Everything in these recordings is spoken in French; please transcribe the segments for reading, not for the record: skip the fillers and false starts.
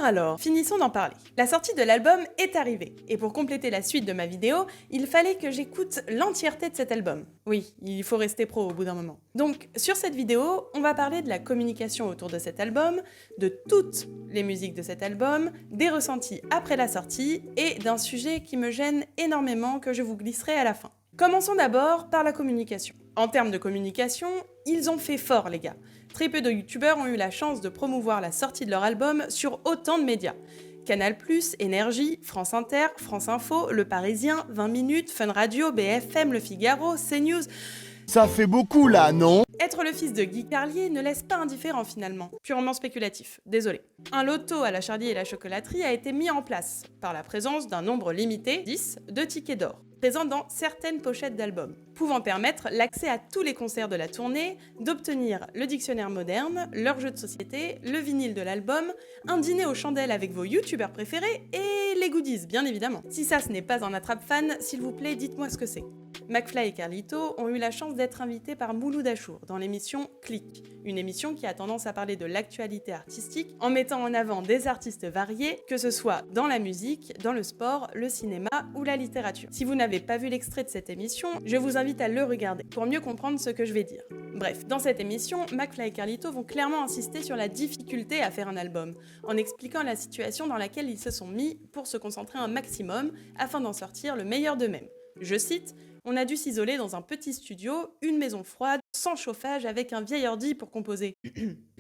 Alors, finissons d'en parler. La sortie de l'album est arrivée, et pour compléter la suite de ma vidéo, il fallait que j'écoute l'entièreté de cet album. Oui, il faut rester pro au bout d'un moment. Donc, sur cette vidéo, on va parler de la communication autour de cet album, de toutes les musiques de cet album, des ressentis après la sortie, et d'un sujet qui me gêne énormément que je vous glisserai à la fin. Commençons d'abord par la communication. En termes de communication, ils ont fait fort les gars. Très peu de youtubeurs ont eu la chance de promouvoir la sortie de leur album sur autant de médias. Canal+, Énergie, France Inter, France Info, Le Parisien, 20 minutes, Fun Radio, BFM, Le Figaro, CNews... Ça fait beaucoup là, non? Être le fils de Guy Carlier ne laisse pas indifférent finalement. Purement spéculatif, désolé. Un loto à la Charlie et la chocolaterie a été mis en place par la présence d'un nombre limité, 10, de tickets d'or, présents dans certaines pochettes d'albums, pouvant permettre l'accès à tous les concerts de la tournée, d'obtenir le dictionnaire moderne, leur jeu de société, le vinyle de l'album, un dîner aux chandelles avec vos youtubeurs préférés et les goodies, bien évidemment. Si ça ce n'est pas un attrape-fan, s'il vous plaît, dites-moi ce que c'est. McFly et Carlito ont eu la chance d'être invités par Mouloud Achour dans l'émission Click, une émission qui a tendance à parler de l'actualité artistique en mettant en avant des artistes variés, que ce soit dans la musique, dans le sport, le cinéma ou la littérature. Si vous n'avez pas vu l'extrait de cette émission, je vous invite à le regarder pour mieux comprendre ce que je vais dire. Bref, dans cette émission, McFly et Carlito vont clairement insister sur la difficulté à faire un album, en expliquant la situation dans laquelle ils se sont mis pour se concentrer un maximum afin d'en sortir le meilleur d'eux-mêmes. Je cite: « On a dû s'isoler dans un petit studio, une maison froide, sans chauffage, avec un vieil ordi pour composer.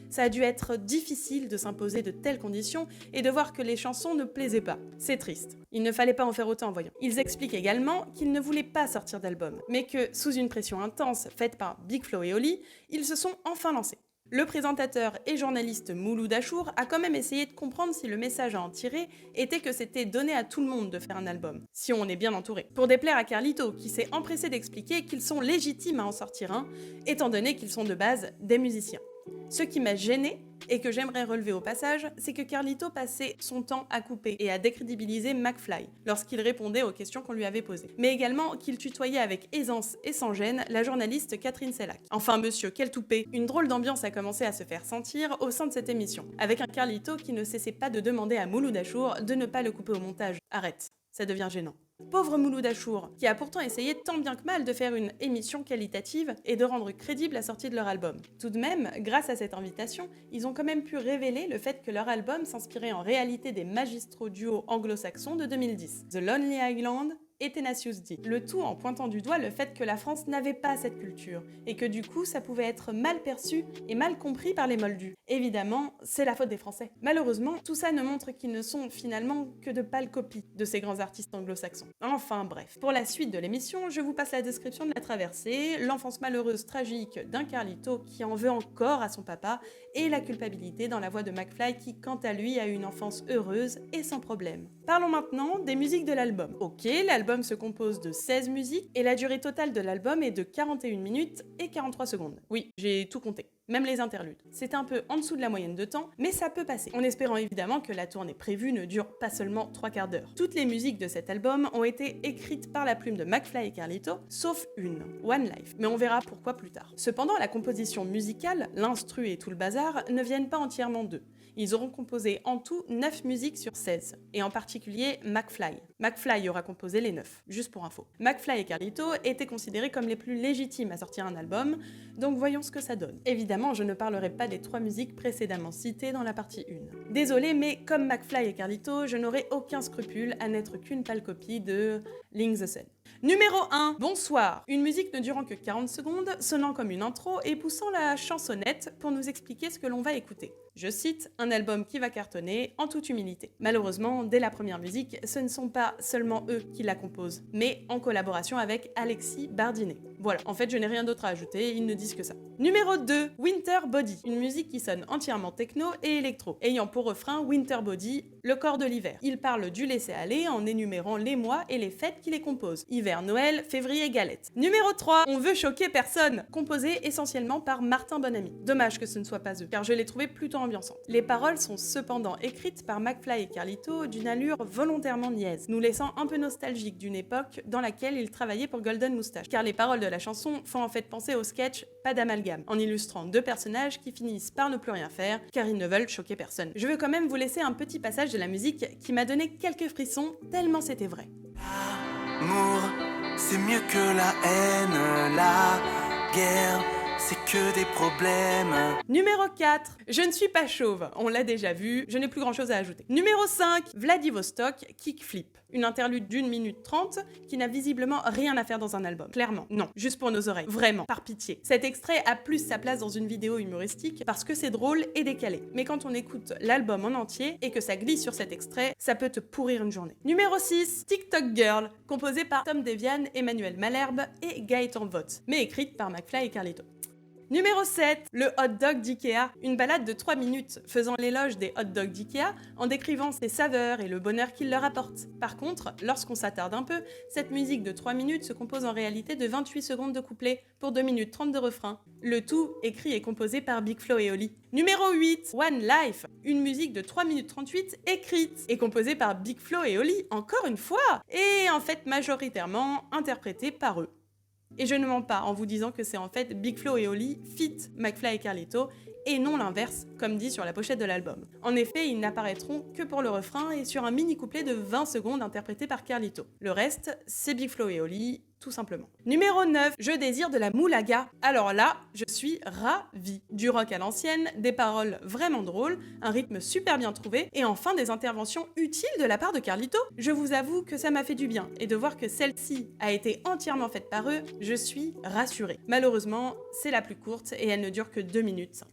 Ça a dû être difficile de s'imposer de telles conditions et de voir que les chansons ne plaisaient pas. C'est triste. Il ne fallait pas en faire autant, voyons. » Ils expliquent également qu'ils ne voulaient pas sortir d'album, mais que, sous une pression intense faite par Big Flo et Oli, ils se sont enfin lancés. Le présentateur et journaliste Mouloud Achour a quand même essayé de comprendre si le message à en tirer était que c'était donné à tout le monde de faire un album, si on est bien entouré. Pour déplaire à Carlito, qui s'est empressé d'expliquer qu'ils sont légitimes à en sortir un, étant donné qu'ils sont de base des musiciens. Ce qui m'a gêné, et que j'aimerais relever au passage, c'est que Carlito passait son temps à couper et à décrédibiliser McFly lorsqu'il répondait aux questions qu'on lui avait posées. Mais également qu'il tutoyait avec aisance et sans gêne la journaliste Catherine Sellac. Enfin monsieur, quel toupet! Une drôle d'ambiance a commencé à se faire sentir au sein de cette émission, avec un Carlito qui ne cessait pas de demander à Mouloud Achour de ne pas le couper au montage. Arrête, ça devient gênant. Pauvre Mouloud Achour, qui a pourtant essayé tant bien que mal de faire une émission qualitative et de rendre crédible la sortie de leur album. Tout de même, grâce à cette invitation, ils ont quand même pu révéler le fait que leur album s'inspirait en réalité des magistraux duos anglo-saxons de 2010, The Lonely Island et Tenacious D. Le tout en pointant du doigt le fait que la France n'avait pas cette culture, et que du coup ça pouvait être mal perçu et mal compris par les moldus. Évidemment, c'est la faute des Français. Malheureusement, tout ça ne montre qu'ils ne sont finalement que de pâles copies de ces grands artistes anglo-saxons. Enfin bref, pour la suite de l'émission, je vous passe la description de la traversée, l'enfance malheureuse tragique d'un Carlito qui en veut encore à son papa, et la culpabilité dans la voix de McFly qui, quant à lui, a eu une enfance heureuse et sans problème. Parlons maintenant des musiques de l'album. Ok, l'album se compose de 16 musiques et la durée totale de l'album est de 41 minutes et 43 secondes. Oui, j'ai tout compté. Même les interludes. C'est un peu en dessous de la moyenne de temps, mais ça peut passer, en espérant évidemment que la tournée prévue ne dure pas seulement 3/4 d'heure. Toutes les musiques de cet album ont été écrites par la plume de McFly et Carlito, sauf une, One Life, mais on verra pourquoi plus tard. Cependant, la composition musicale, l'instru et tout le bazar, ne viennent pas entièrement d'eux. Ils auront composé en tout 9 musiques sur 16, et en particulier McFly. McFly aura composé les 9, juste pour info. McFly et Carlito étaient considérés comme les plus légitimes à sortir un album, donc voyons ce que ça donne. Évidemment, je ne parlerai pas des 3 musiques précédemment citées dans la partie 1. Désolé, mais comme McFly et Carlito, je n'aurai aucun scrupule à n'être qu'une pâle copie de Link the Sun. Numéro 1, Bonsoir. Une musique ne durant que 40 secondes, sonnant comme une intro et poussant la chansonnette pour nous expliquer ce que l'on va écouter. Je cite, un album qui va cartonner en toute humilité. Malheureusement, dès la première musique, ce ne sont pas seulement eux qui la composent, mais en collaboration avec Alexis Bardinet. Voilà, en fait je n'ai rien d'autre à ajouter, ils ne disent que ça. Numéro 2, Winter Body, une musique qui sonne entièrement techno et électro, ayant pour refrain Winter Body, le corps de l'hiver. Il parle du laisser-aller en énumérant les mois et les fêtes qui les composent. Hiver, Noël, février, galette. Numéro 3, On veut choquer personne, composé essentiellement par Martin Bonamy. Dommage que ce ne soit pas eux, car je l'ai trouvé plutôt ambiançant. Les paroles sont cependant écrites par McFly et Carlito d'une allure volontairement niaise, nous laissant un peu nostalgiques d'une époque dans laquelle ils travaillaient pour Golden Moustache, car les paroles de la chanson font en fait penser au sketch Pas d'amalgame, en illustrant deux personnages qui finissent par ne plus rien faire, car ils ne veulent choquer personne. Je veux quand même vous laisser un petit passage de la musique qui m'a donné quelques frissons, tellement c'était vrai. L'amour, c'est mieux que la haine, la guerre, c'est que des problèmes. Numéro 4, je ne suis pas chauve, on l'a déjà vu, je n'ai plus grand chose à ajouter. Numéro 5, Vladivostok, Kickflip. Une interlude d'1 minute 30 qui n'a visiblement rien à faire dans un album. Clairement, non, juste pour nos oreilles, vraiment, par pitié. Cet extrait a plus sa place dans une vidéo humoristique parce que c'est drôle et décalé. Mais quand on écoute l'album en entier et que ça glisse sur cet extrait, ça peut te pourrir une journée. Numéro 6, TikTok Girl, composé par Tom Devian, Emmanuel Malherbe et Gaëtan Vogt, mais écrite par McFly et Carlito. Numéro 7, le hot dog d'Ikea, une balade de 3 minutes faisant l'éloge des hot dogs d'Ikea en décrivant ses saveurs et le bonheur qu'ils leur apportent. Par contre, lorsqu'on s'attarde un peu, cette musique de 3 minutes se compose en réalité de 28 secondes de couplet pour 2 minutes 30 de refrain. Le tout écrit et composé par Big Flo et Oli. Numéro 8, One Life, une musique de 3 minutes 38 écrite et composée par Big Flo et Oli, encore une fois, et en fait majoritairement interprétée par eux. Et je ne mens pas en vous disant que c'est en fait Big Flo et Oli feat McFly et Carlito, et non l'inverse, comme dit sur la pochette de l'album. En effet, ils n'apparaîtront que pour le refrain et sur un mini-couplet de 20 secondes interprété par Carlito. Le reste, c'est Big Flo et Oli, tout simplement. Numéro 9, Je désire de la moulaga. Alors là, je suis ravie. Du rock à l'ancienne, des paroles vraiment drôles, un rythme super bien trouvé, et enfin des interventions utiles de la part de Carlito. Je vous avoue que ça m'a fait du bien, et de voir que celle-ci a été entièrement faite par eux, je suis rassurée. Malheureusement, c'est la plus courte et elle ne dure que 2 minutes 5.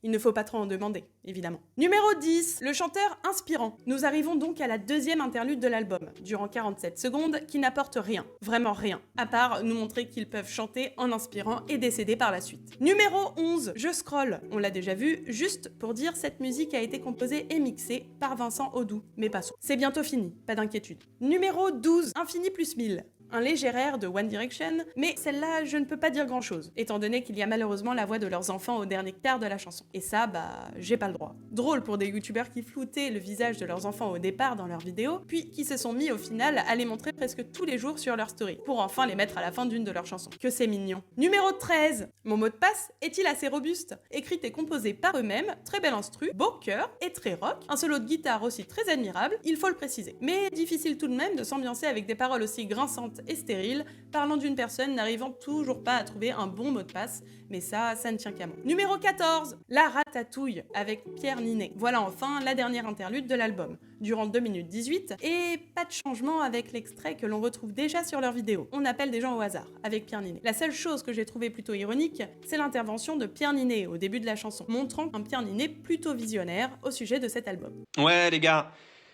Il ne faut pas trop en demander, évidemment. Numéro 10, le chanteur inspirant. Nous arrivons donc à la deuxième interlude de l'album, durant 47 secondes, qui n'apporte rien, vraiment rien, à part nous montrer qu'ils peuvent chanter en inspirant et décéder par la suite. Numéro 11, Je scroll. On l'a déjà vu, juste pour dire cette musique a été composée et mixée par Vincent Audou, mais passons. C'est bientôt fini, pas d'inquiétude. Numéro 12, Infini plus 1000. Un léger air de One Direction, mais celle-là, je ne peux pas dire grand-chose, étant donné qu'il y a malheureusement la voix de leurs enfants au dernier quart de la chanson. Et ça, j'ai pas le droit. Drôle pour des youtubeurs qui floutaient le visage de leurs enfants au départ dans leurs vidéos, puis qui se sont mis au final à les montrer presque tous les jours sur leur story, pour enfin les mettre à la fin d'une de leurs chansons. Que c'est mignon. Numéro 13, Mon mot de passe est-il assez robuste? Écrite et composée par eux-mêmes, très bel instru, beau cœur et très rock, un solo de guitare aussi très admirable, il faut le préciser. Mais difficile tout de même de s'ambiancer avec des paroles aussi grinçantes et stérile, parlant d'une personne n'arrivant toujours pas à trouver un bon mot de passe, mais ça ne tient qu'à moi. Numéro 14, La Ratatouille, avec Pierre Ninet. Voilà enfin la dernière interlude de l'album, durant 2 minutes 18, et pas de changement avec l'extrait que l'on retrouve déjà sur leur vidéo. On appelle des gens au hasard, avec Pierre Ninet. La seule chose que j'ai trouvée plutôt ironique, c'est l'intervention de Pierre Ninet au début de la chanson, montrant un Pierre Ninet plutôt visionnaire au sujet de cet album. Ouais les gars,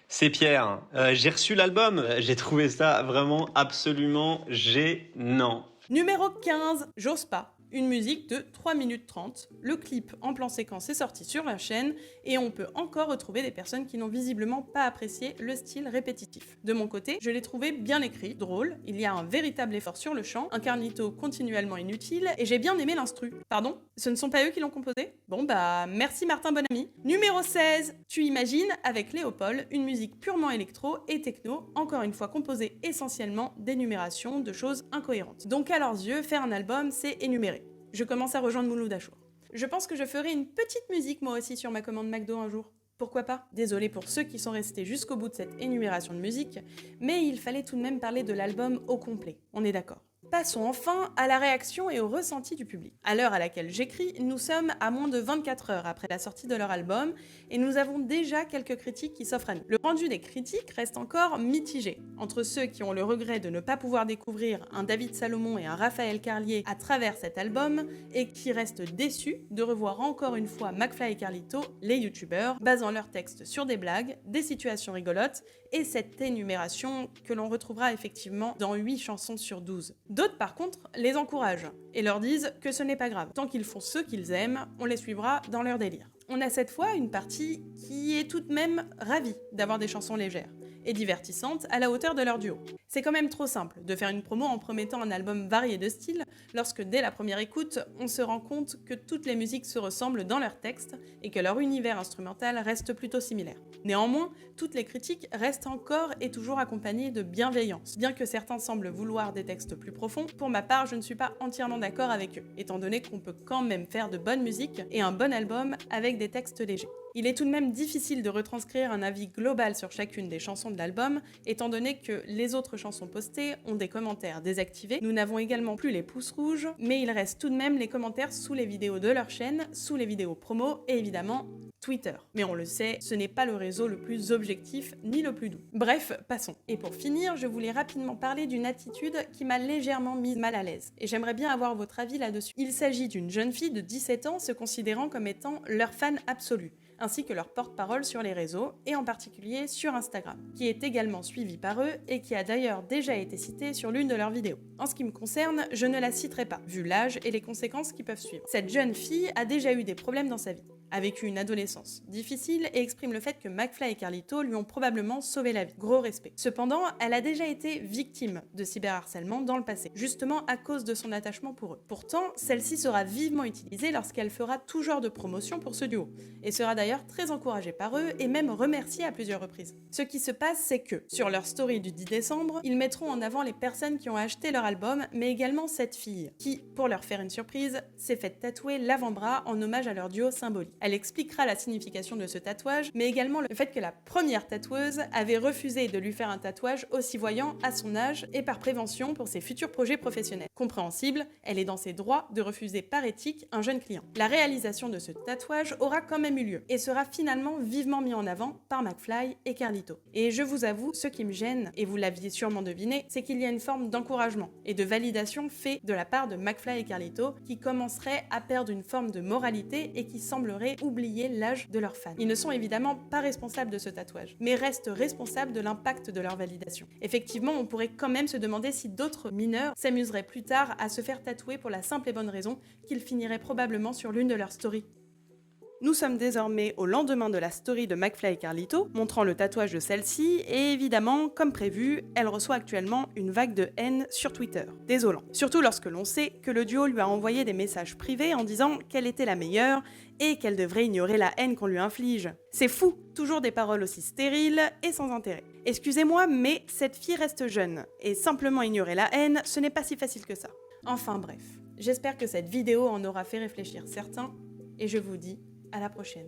c'est Pierre. J'ai reçu l'album, j'ai trouvé ça vraiment absolument gênant. Numéro 15, J'ose pas. Une musique de 3 minutes 30. Le clip en plan séquence est sorti sur la chaîne et on peut encore retrouver des personnes qui n'ont visiblement pas apprécié le style répétitif. De mon côté, je l'ai trouvé bien écrit, drôle, il y a un véritable effort sur le chant, un Carlito continuellement inutile et j'ai bien aimé l'instru. Pardon? Ce ne sont pas eux qui l'ont composé? Bon merci Martin Bonamy. Numéro 16, Tu imagines, avec Léopold, une musique purement électro et techno, encore une fois composée essentiellement d'énumérations de choses incohérentes. Donc à leurs yeux, faire un album, c'est énumérer. Je commence à rejoindre Mouloud Achour. Je pense que je ferai une petite musique moi aussi sur ma commande McDo un jour. Pourquoi pas? Désolé pour ceux qui sont restés jusqu'au bout de cette énumération de musique, mais il fallait tout de même parler de l'album au complet, on est d'accord. Passons enfin à la réaction et au ressenti du public. À l'heure à laquelle j'écris, nous sommes à moins de 24 heures après la sortie de leur album et nous avons déjà quelques critiques qui s'offrent à nous. Le rendu des critiques reste encore mitigé, entre ceux qui ont le regret de ne pas pouvoir découvrir un David Salomon et un Raphaël Carlier à travers cet album et qui restent déçus de revoir encore une fois McFly et Carlito, les youtubeurs, basant leurs textes sur des blagues, des situations rigolotes et cette énumération que l'on retrouvera effectivement dans 8 chansons sur 12. D'autres, par contre, les encouragent et leur disent que ce n'est pas grave. Tant qu'ils font ce qu'ils aiment, on les suivra dans leur délire. On a cette fois une partie qui est tout de même ravie d'avoir des chansons légères et divertissantes à la hauteur de leur duo. C'est quand même trop simple de faire une promo en promettant un album varié de styles lorsque dès la première écoute, on se rend compte que toutes les musiques se ressemblent dans leurs textes et que leur univers instrumental reste plutôt similaire. Néanmoins, toutes les critiques restent encore et toujours accompagnées de bienveillance. Bien que certains semblent vouloir des textes plus profonds, pour ma part, je ne suis pas entièrement d'accord avec eux, étant donné qu'on peut quand même faire de bonne musique et un bon album avec des textes légers. Il est tout de même difficile de retranscrire un avis global sur chacune des chansons de l'album, étant donné que les autres chansons postées ont des commentaires désactivés. Nous n'avons également plus les pouces rouges, mais il reste tout de même les commentaires sous les vidéos de leur chaîne, sous les vidéos promo et évidemment Twitter. Mais on le sait, ce n'est pas le réseau le plus objectif ni le plus doux. Bref, passons. Et pour finir, je voulais rapidement parler d'une attitude qui m'a légèrement mise mal à l'aise. Et j'aimerais bien avoir votre avis là-dessus. Il s'agit d'une jeune fille de 17 ans se considérant comme étant leur fan absolu, ainsi que leur porte-parole sur les réseaux, et en particulier sur Instagram, qui est également suivi par eux et qui a d'ailleurs déjà été cité sur l'une de leurs vidéos. En ce qui me concerne, je ne la citerai pas, vu l'âge et les conséquences qui peuvent suivre. Cette jeune fille a déjà eu des problèmes dans sa vie, a vécu une adolescence difficile et exprime le fait que McFly et Carlito lui ont probablement sauvé la vie. Gros respect. Cependant, elle a déjà été victime de cyberharcèlement dans le passé, justement à cause de son attachement pour eux. Pourtant, celle-ci sera vivement utilisée lorsqu'elle fera tout genre de promotion pour ce duo, et sera d'ailleurs très encouragée par eux et même remerciée à plusieurs reprises. Ce qui se passe, c'est que, sur leur story du 10 décembre, ils mettront en avant les personnes qui ont acheté leur album, mais également cette fille, qui, pour leur faire une surprise, s'est faite tatouer l'avant-bras en hommage à leur duo symbolique. Elle expliquera la signification de ce tatouage, mais également le fait que la première tatoueuse avait refusé de lui faire un tatouage aussi voyant à son âge et par prévention pour ses futurs projets professionnels. Compréhensible, elle est dans ses droits de refuser par éthique un jeune client. La réalisation de ce tatouage aura quand même eu lieu et sera finalement vivement mis en avant par McFly et Carlito. Et je vous avoue, ce qui me gêne, et vous l'aviez sûrement deviné, c'est qu'il y a une forme d'encouragement et de validation fait de la part de McFly et Carlito qui commencerait à perdre une forme de moralité et qui semblerait oublier l'âge de leurs fans. Ils ne sont évidemment pas responsables de ce tatouage, mais restent responsables de l'impact de leur validation. Effectivement, on pourrait quand même se demander si d'autres mineurs s'amuseraient plus tard à se faire tatouer pour la simple et bonne raison qu'ils finiraient probablement sur l'une de leurs stories. Nous sommes désormais au lendemain de la story de McFly et Carlito, montrant le tatouage de celle-ci, et évidemment, comme prévu, elle reçoit actuellement une vague de haine sur Twitter. Désolant. Surtout lorsque l'on sait que le duo lui a envoyé des messages privés en disant qu'elle était la meilleure et qu'elle devrait ignorer la haine qu'on lui inflige. C'est fou, toujours des paroles aussi stériles et sans intérêt. Excusez-moi, mais cette fille reste jeune, et simplement ignorer la haine, ce n'est pas si facile que ça. Enfin bref, j'espère que cette vidéo en aura fait réfléchir certains, et je vous dis à la prochaine.